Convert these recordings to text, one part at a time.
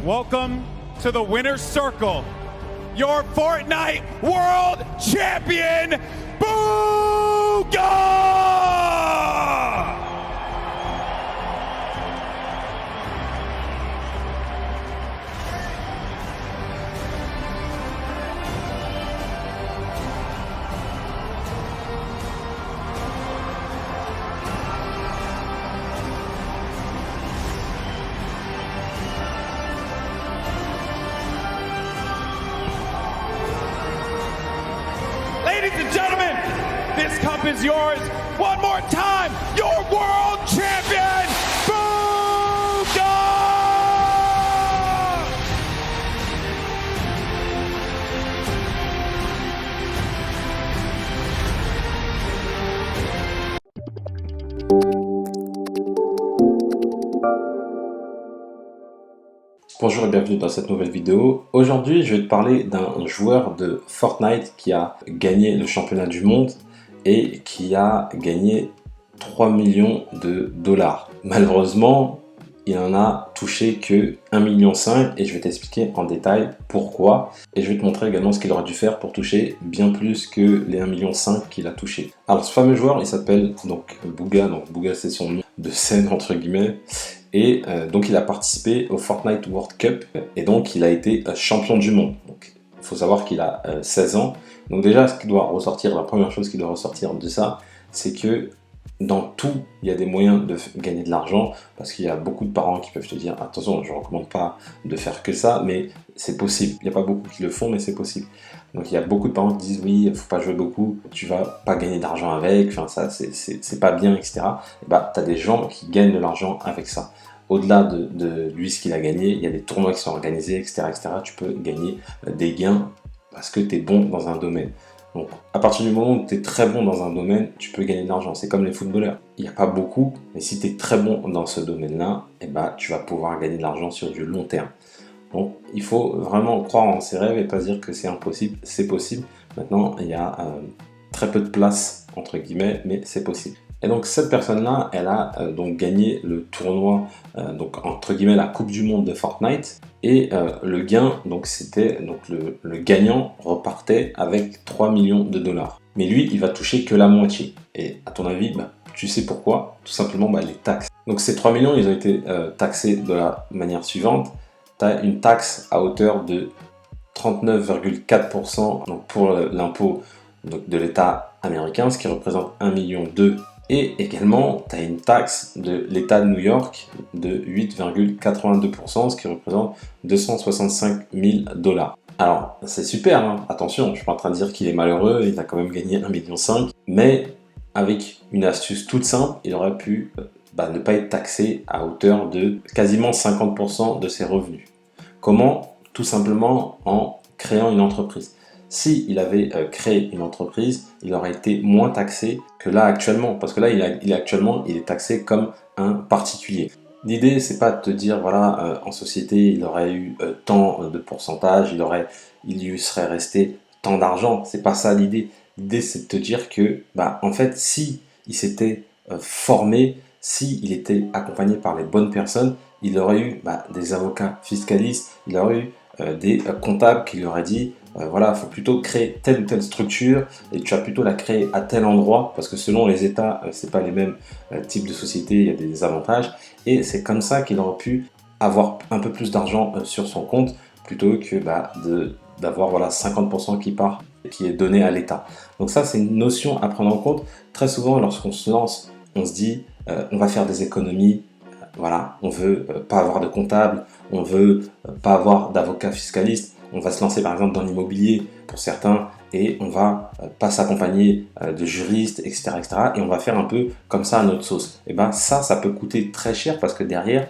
Welcome to the winner's circle. Your Fortnite World Champion, Bugha! Ladies and gentlemen, this cup is yours. One more time, your world champion, Bugha! Bonjour et bienvenue dans cette nouvelle vidéo. Aujourd'hui, je vais te parler d'un joueur de Fortnite qui a gagné le championnat du monde et qui a gagné 3 millions de dollars. Malheureusement, il en a touché que 1,5 million et je vais t'expliquer en détail pourquoi. Et je vais te montrer également ce qu'il aurait dû faire pour toucher bien plus que les 1,5 million qu'il a touché. Alors ce fameux joueur, il s'appelle donc Bugha. Donc Bugha, c'est son nom de scène entre guillemets. Et donc il a participé au Fortnite World Cup et donc il a été champion du monde. Donc il faut savoir qu'il a 16 ans. Donc déjà ce qui doit ressortir, la première chose qui doit ressortir de ça, c'est que dans tout, il y a des moyens de gagner de l'argent parce qu'il y a beaucoup de parents qui peuvent te dire attention, je ne recommande pas de faire que ça, mais c'est possible. Il n'y a pas beaucoup qui le font, mais c'est possible. Donc il y a beaucoup de parents qui disent oui, il ne faut pas jouer beaucoup, tu vas pas gagner d'argent avec, enfin ça c'est pas bien, etc. Et bah tu as des gens qui gagnent de l'argent avec ça. Au-delà de lui, ce qu'il a gagné, il y a des tournois qui sont organisés, etc. etc. Tu peux gagner des gains parce que tu es bon dans un domaine. Donc, à partir du moment où tu es très bon dans un domaine, tu peux gagner de l'argent. C'est comme les footballeurs. Il n'y a pas beaucoup, mais si tu es très bon dans ce domaine-là, eh ben, tu vas pouvoir gagner de l'argent sur du long terme. Donc, il faut vraiment croire en ses rêves et pas se dire que c'est impossible. C'est possible. Maintenant, il y a très peu de place, entre guillemets, mais c'est possible. Et donc cette personne-là, elle a donc gagné le tournoi, donc entre guillemets la Coupe du Monde de Fortnite. Et le gain, donc c'était donc le gagnant repartait avec 3 millions de dollars. Mais lui, il va toucher que la moitié. Et à ton avis, bah, tu sais pourquoi? Tout simplement les taxes. Donc ces 3 millions, ils ont été taxés de la manière suivante. Tu as une taxe à hauteur de 39,4% donc pour l'impôt de l'État américain, ce qui représente 1,2 million. Et également, tu as une taxe de l'État de New York de 8,82%, ce qui représente 265 000 dollars. Alors, c'est super, hein. Attention, je ne suis pas en train de dire qu'il est malheureux, il a quand même gagné 1,5 million, mais avec une astuce toute simple, il aurait pu ne pas être taxé à hauteur de quasiment 50% de ses revenus. Comment? Tout simplement en créant une entreprise. S'il avait créé une entreprise, il aurait été moins taxé que là actuellement. Parce que là, il est taxé comme un particulier. L'idée, c'est pas de te dire, voilà, en société, il aurait eu tant de pourcentage, il lui serait resté tant d'argent. C'est pas ça l'idée. L'idée, c'est de te dire que, en fait, si il s'était formé, s'il était accompagné par les bonnes personnes, il aurait eu des avocats fiscalistes, il aurait eu des comptables qui lui auraient dit voilà, il faut plutôt créer telle ou telle structure et tu vas plutôt la créer à tel endroit parce que selon les États, c'est pas les mêmes types de sociétés, il y a des avantages et c'est comme ça qu'il aurait pu avoir un peu plus d'argent sur son compte plutôt que d'avoir 50% qui est donné à l'État. Donc ça, c'est une notion à prendre en compte. Très souvent, lorsqu'on se lance, on se dit on va faire des économies. Voilà, on veut pas avoir de comptable, on veut pas avoir d'avocat fiscaliste, on va se lancer par exemple dans l'immobilier pour certains et on va pas s'accompagner de juristes, etc., etc. Et on va faire un peu comme ça à notre sauce. Et ça peut coûter très cher parce que derrière,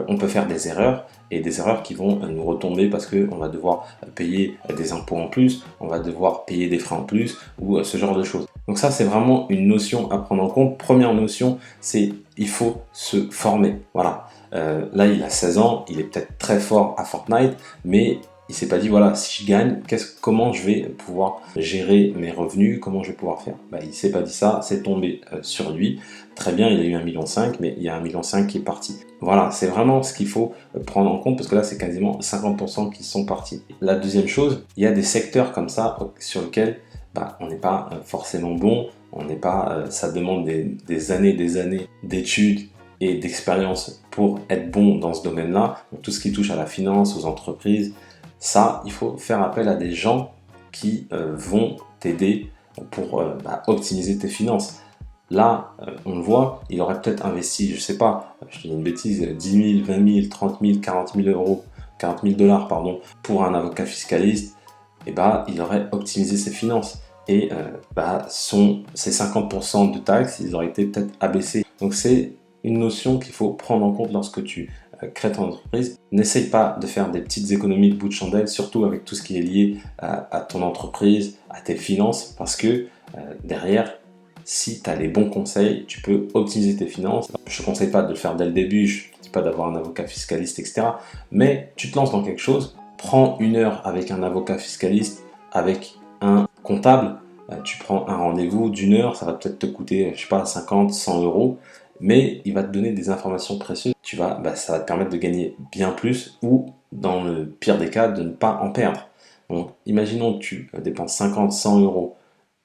on peut faire des erreurs et des erreurs qui vont nous retomber parce qu'on va devoir payer des impôts en plus, on va devoir payer des frais en plus ou ce genre de choses. Donc ça, c'est vraiment une notion à prendre en compte. Première notion, c'est il faut se former. Voilà. Là, il a 16 ans, il est peut-être très fort à Fortnite, mais Il s'est pas dit, voilà, si je gagne, comment je vais pouvoir gérer mes revenus, comment je vais pouvoir faire. Il s'est pas dit ça, c'est tombé sur lui. Très bien, il a eu 1,5 million, mais il y a 1,5 million qui est parti. Voilà, c'est vraiment ce qu'il faut prendre en compte, parce que là, c'est quasiment 50% qui sont partis. La deuxième chose, il y a des secteurs comme ça sur lesquels on n'est pas forcément bon, on n'est pas, ça demande des années d'études et d'expérience pour être bon dans ce domaine-là. Donc, tout ce qui touche à la finance, aux entreprises, ça, il faut faire appel à des gens qui vont t'aider pour optimiser tes finances. Là, on le voit, il aurait peut-être investi, je sais pas, je dis une bêtise, 10 000, 20 000, 30 000, 40 000 euros, 40 000 $, pardon, pour un avocat fiscaliste, et il aurait optimisé ses finances. Et ces 50% de taxes, ils auraient été peut-être abaissés. Donc c'est une notion qu'il faut prendre en compte lorsque tu crées ton entreprise. N'essaye pas de faire des petites économies de bout de chandelle, surtout avec tout ce qui est lié à ton entreprise, à tes finances, parce que derrière, si tu as les bons conseils, tu peux optimiser tes finances. Je ne te conseille pas de le faire dès le début, je ne dis pas d'avoir un avocat fiscaliste, etc. Mais tu te lances dans quelque chose, prends 1 heure avec un avocat fiscaliste, avec un comptable, tu prends un rendez-vous d'1 heure, ça va peut-être te coûter, je sais pas, 50, 100 euros, mais il va te donner des informations précieuses. Ça va te permettre de gagner bien plus, ou dans le pire des cas, de ne pas en perdre. Donc, imaginons que tu dépenses 50, 100 euros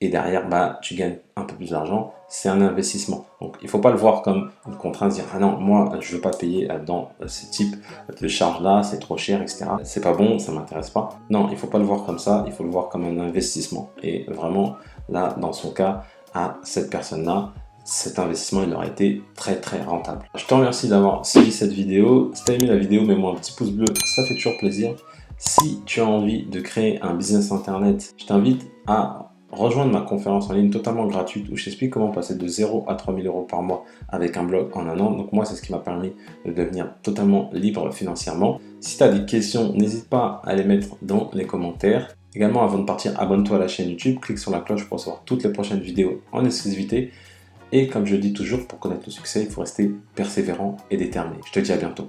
et derrière, tu gagnes un peu plus d'argent, c'est un investissement. Donc, il ne faut pas le voir comme une contrainte, dire « Ah non, moi, je ne veux pas payer dans ce type de charges-là, c'est trop cher, etc. C'est pas bon, ça ne m'intéresse pas. » Non, il ne faut pas le voir comme ça, il faut le voir comme un investissement. Et vraiment, là, dans son cas, à cette personne-là, cet investissement, il aurait été très très rentable. Je te remercie d'avoir suivi cette vidéo. Si tu as aimé la vidéo, mets-moi un petit pouce bleu, ça fait toujours plaisir. Si tu as envie de créer un business internet, je t'invite à rejoindre ma conférence en ligne totalement gratuite où je t'explique comment passer de 0 à 3 000 euros par mois avec un blog en 1 an. Donc moi, c'est ce qui m'a permis de devenir totalement libre financièrement. Si tu as des questions, n'hésite pas à les mettre dans les commentaires. Également, avant de partir, abonne-toi à la chaîne YouTube, clique sur la cloche pour recevoir toutes les prochaines vidéos en exclusivité. Et comme je le dis toujours, pour connaître le succès, il faut rester persévérant et déterminé. Je te dis à bientôt.